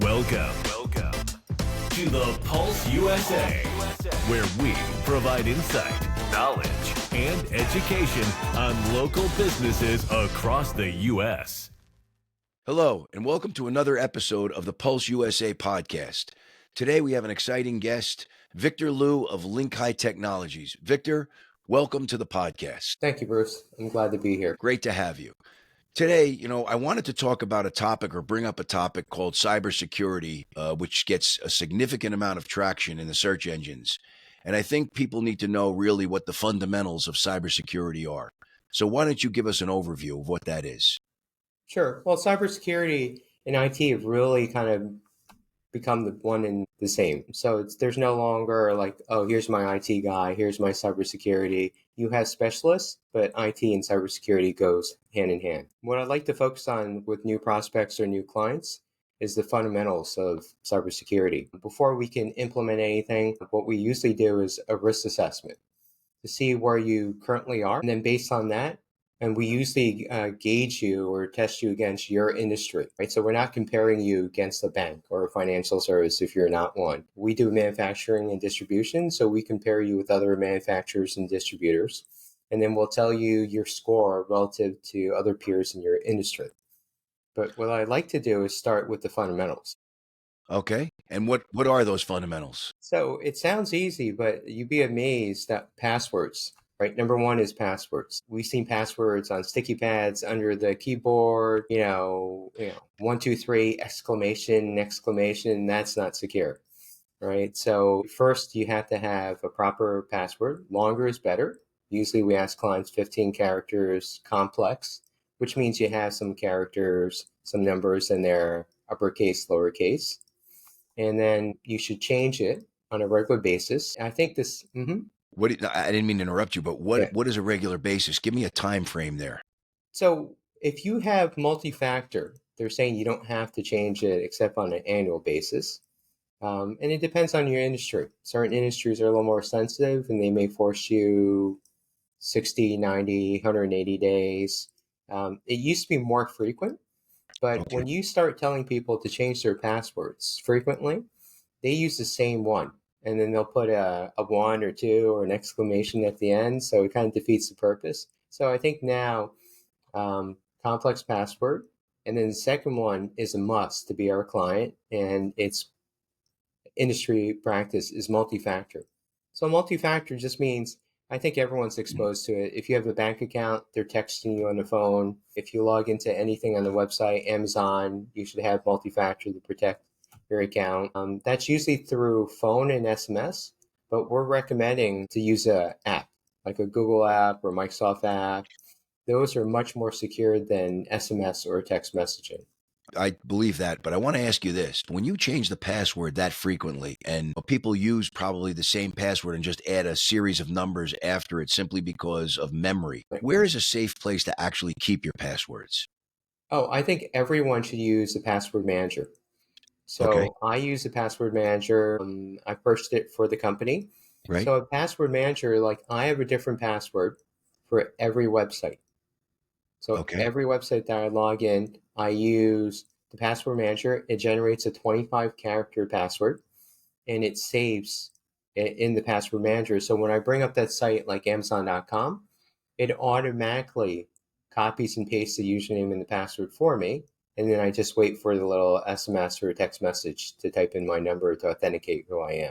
Welcome to the Pulse USA, where we provide insight, knowledge, and education on local businesses across the U.S. Hello, and welcome to another episode of the Pulse USA podcast. Today we have an exciting guest, Victor Liu of Link High Technologies. Victor, welcome to the podcast. Thank you, Bruce. I'm glad to be here. Great to have you. Today, I wanted to talk about a topic or bring up a topic called cybersecurity, which gets a significant amount of traction in the search engines. And I think people need to know really what the fundamentals of cybersecurity are. So why don't you give us an overview of what that is? Sure. Well, cybersecurity and IT have really kind of become the one and the same. So there's no longer like, oh, here's my IT guy, here's my cybersecurity. You have specialists, but IT and cybersecurity goes hand in hand. What I'd like to focus on with new prospects or new clients is the fundamentals of cybersecurity. Before we can implement anything, what we usually do is a risk assessment to see where you currently are. And then based on that, and we usually gauge you or test you against your industry, right? So we're not comparing you against a bank or a financial service if you're not one. We do manufacturing and distribution, so we compare you with other manufacturers and distributors. And then we'll tell you your score relative to other peers in your industry. But what I like to do is start with the fundamentals. Okay. And what are those fundamentals? So it sounds easy, but you'd be amazed at passwords. Right. Number one is passwords. We've seen passwords on sticky pads under the keyboard, 1, 2, 3, exclamation. That's not secure. Right. So first you have to have a proper password. Longer is better. Usually we ask clients 15 characters complex, which means you have some characters, some numbers in there, uppercase, lowercase. And then you should change it on a regular basis. I think this... I didn't mean to interrupt you, but what is a regular basis? Give me a time frame there. So if you have multi-factor, they're saying you don't have to change it except on an annual basis. And it depends on your industry. Certain industries are a little more sensitive and they may force you 60, 90, 180 days. It used to be more frequent, but when you start telling people to change their passwords frequently, they use the same one. And then they'll put a 1 or 2 or an exclamation at the end. So it kind of defeats the purpose. So I think now complex password. And then the second one is a must to be our client. And its industry practice is multi-factor. So multi-factor just means I think everyone's exposed to it. If you have a bank account, they're texting you on the phone. If you log into anything on the website, Amazon, you should have multi-factor to protect your account. That's usually through phone and SMS, but we're recommending to use an app, like a Google app or Microsoft app. Those are much more secure than SMS or text messaging. I believe that, but I want to ask you this. When you change the password that frequently and people use probably the same password and just add a series of numbers after it simply because of memory, where is a safe place to actually keep your passwords? Oh, I think everyone should use a password manager. So I use a password manager. I purchased it for the company. Right. So a password manager, like I have a different password for every website. So every website that I log in, I use the password manager. It generates a 25-character password, and it saves it in the password manager. So when I bring up that site like Amazon.com, it automatically copies and pastes the username and the password for me. And then I just wait for the little SMS or text message to type in my number to authenticate who I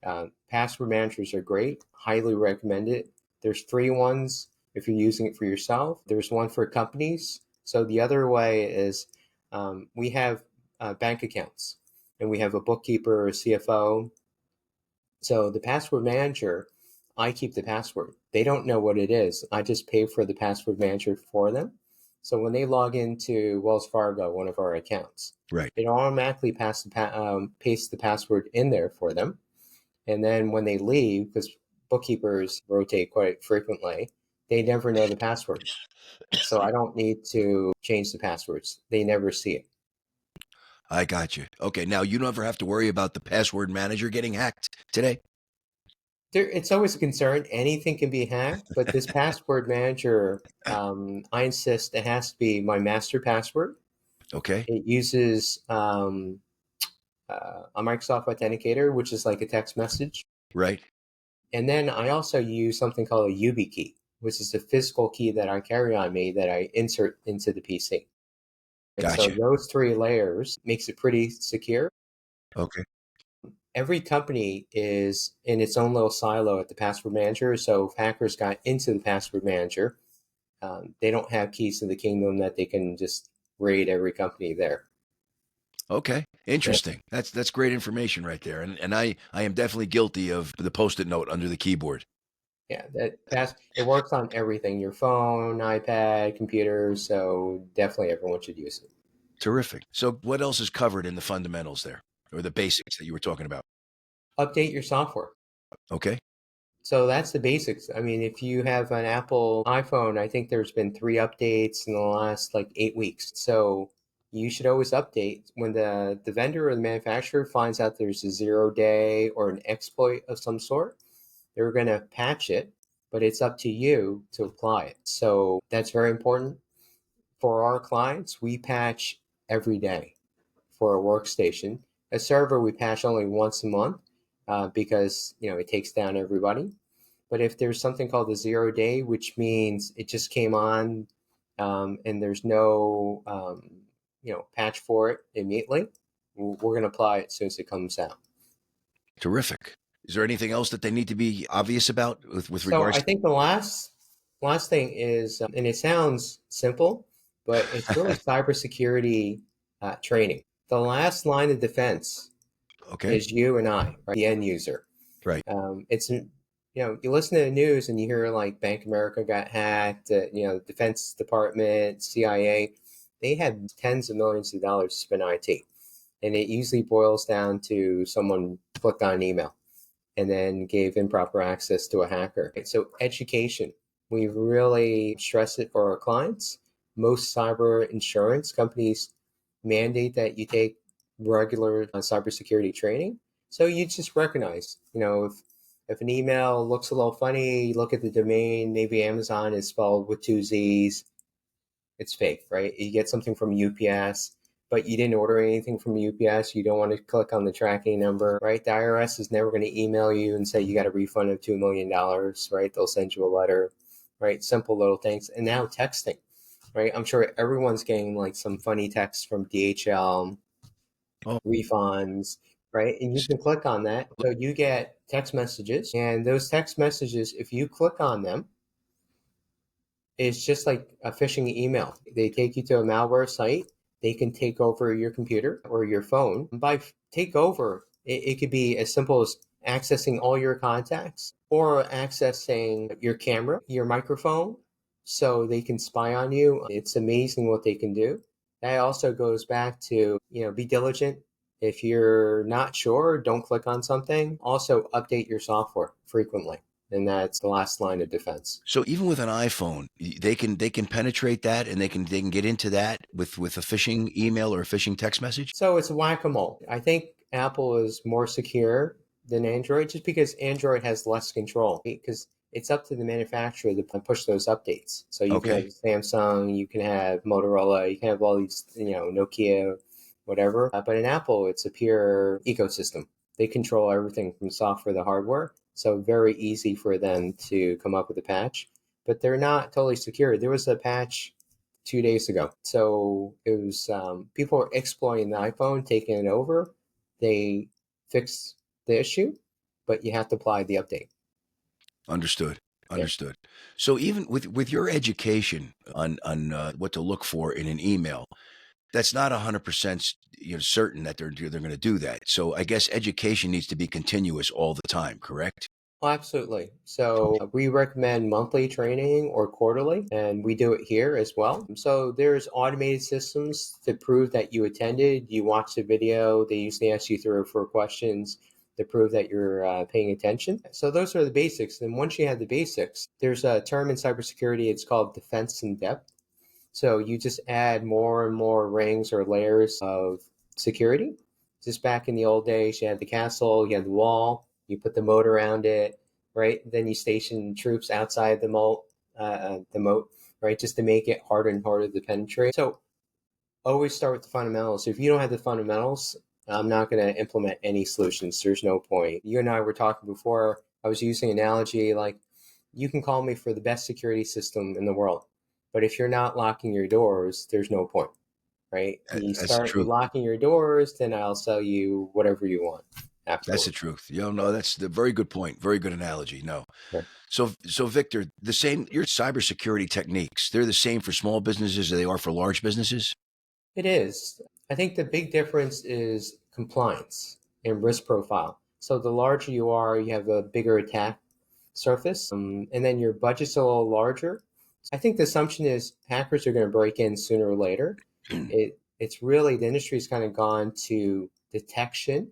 am. Password managers are great. Highly recommend it. There's free ones if you're using it for yourself. There's one for companies. So the other way is we have bank accounts and we have a bookkeeper or a CFO. So the password manager, I keep the password. They don't know what it is. I just pay for the password manager for them. So when they log into Wells Fargo, one of our accounts, it automatically pastes the password in there for them. And then when they leave, because bookkeepers rotate quite frequently, they never know the password. So I don't need to change the passwords. They never see it. I got you. Okay, now you never have to worry about the password manager getting hacked today? It's always a concern. Anything can be hacked, but this password manager, I insist it has to be my master password. Okay. It uses a Microsoft Authenticator, which is like a text message. Right. And then I also use something called a YubiKey, which is a physical key that I carry on me that I insert into the PC. And so Gotcha. those three layers makes it pretty secure. Okay. Every company is in its own little silo at the password manager. So if hackers got into the password manager, they don't have keys to the kingdom that they can just raid every company there. Okay. Yeah. Interesting. That's great information right there. And I am definitely guilty of the Post-it note under the keyboard. Yeah, it works on everything, your phone, iPad, computer, so definitely everyone should use it. Terrific. So what else is covered in the fundamentals there, or the basics that you were talking about? Update your software. Okay. So that's the basics. I mean, if you have an Apple iPhone, I think there's been 3 updates in the last like 8 weeks. So you should always update when the vendor or the manufacturer finds out there's a 0 day or an exploit of some sort. They're going to patch it, but it's up to you to apply it. So that's very important. For our clients, we patch every day for a workstation. A server, we patch only once a month because it takes down everybody. But if there's something called the 0 day, which means it just came on and there's no patch for it immediately, we're going to apply it as soon as it comes out. Terrific. Is there anything else that they need to be obvious about with So regards I think the last thing is, and it sounds simple, but it's really cybersecurity training. The last line of defense Okay. is you and I, right? The end user. Right. It's you listen to the news and you hear like Bank of America got hacked, Defense Department, CIA, they had tens of millions of dollars to spend IT, and it usually boils down to someone clicked on an email and then gave improper access to a hacker. So education, we really stress it for our clients. Most cyber insurance companies mandate that you take regular cybersecurity training. So you just recognize, if an email looks a little funny, you look at the domain, maybe Amazon is spelled with two Z's, it's fake, right? You get something from UPS, but you didn't order anything from UPS. You don't want to click on the tracking number, right? The IRS is never going to email you and say you got a refund of $2 million, right? They'll send you a letter, right? Simple little things. And now texting, right? I'm sure everyone's getting like some funny texts from DHL, Oh, refunds, right? And you can click on that. So you get text messages, and those text messages, if you click on them, it's just like a phishing email. They take you to a malware site. They can take over your computer or your phone. By take over, it could be as simple as accessing all your contacts or accessing your camera, your microphone, so they can spy on you. It's amazing what they can do. That also goes back to, be diligent. If you're not sure, don't click on something. Also, update your software frequently, and that's the last line of defense. so even with an iPhone, they can penetrate that, and they can get into that with a phishing email or a phishing text message. So it's whack-a-mole. I think Apple is more secure than Android just because Android has less control, because it's up to the manufacturer to push those updates. So you can have Okay. Samsung, you can have Motorola, you can have all these, Nokia, whatever. But in Apple, it's a pure ecosystem. They control everything from software to hardware. So very easy for them to come up with a patch, but they're not totally secure. There was a patch 2 days ago. So it was people were exploiting the iPhone, taking it over. They fixed the issue, but you have to apply the update. Understood. Yeah. Understood. So even with your education on what to look for in an email, that's not 100% certain that they're going to do that. So I guess education needs to be continuous all the time, correct? Oh, absolutely. So we recommend monthly training or quarterly, and we do it here as well. So there's automated systems to prove that you attended, you watched the video. They usually ask you 3 or 4 questions to prove that you're paying attention. So those are the basics. And once you have the basics, there's a term in cybersecurity. It's called defense in depth. So you just add more and more rings or layers of security. Just back in the old days, you had the castle, you had the wall, you put the moat around it, right? Then you station troops outside the moat, right? Just to make it harder and harder to penetrate. So always start with the fundamentals. If you don't have the fundamentals, I'm not going to implement any solutions. There's no point. You and I were talking before. I was using an analogy like, you can call me for the best security system in the world, but if you're not locking your doors, there's no point, right? You That's the start truth. locking your doors, then I'll sell you whatever you want That's the afterwards. truth. No, that's the very good point. Very good analogy. No. Right. So Victor, your cybersecurity techniques, they're the same for small businesses as they are for large businesses? It is. I think the big difference is compliance and risk profile. So the larger you are, you have a bigger attack surface, and then your budget's a little larger. I think the assumption is hackers are going to break in sooner or later. It's really the industry's kind of gone to detection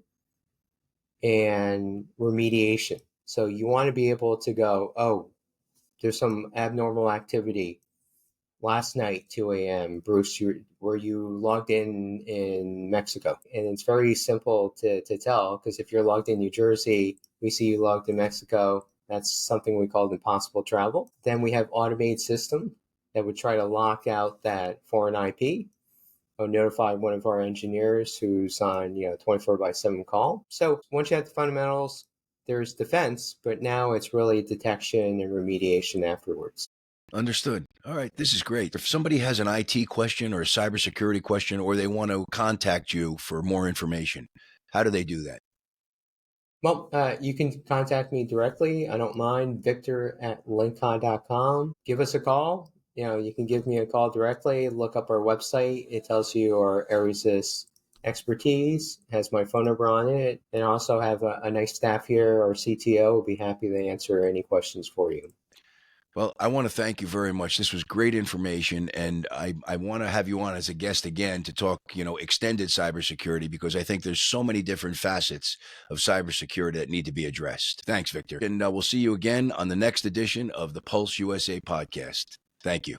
and remediation. So you want to be able to go, oh, there's some abnormal activity last night, 2 a.m. Bruce, were you logged in Mexico? And it's very simple to tell, because if you're logged in New Jersey, we see you logged in Mexico. That's something we call impossible travel. Then we have automated system that would try to lock out that foreign IP or notify one of our engineers who's on 24/7 call. So once you have the fundamentals, there's defense, but now it's really detection and remediation afterwards. Understood. All right. This is great. If somebody has an IT question or a cybersecurity question, or they want to contact you for more information, how do they do that? Well, you can contact me directly. I don't mind. Victor@linkcon.com. Give us a call. You can give me a call directly. Look up our website. It tells you our areas of expertise, has my phone number on it, and also have a nice staff here. Our CTO will be happy to answer any questions for you. Well, I want to thank you very much. This was great information, and I want to have you on as a guest again to talk, extended cybersecurity, because I think there's so many different facets of cybersecurity that need to be addressed. Thanks, Victor. And we'll see you again on the next edition of the Pulse USA podcast. Thank you.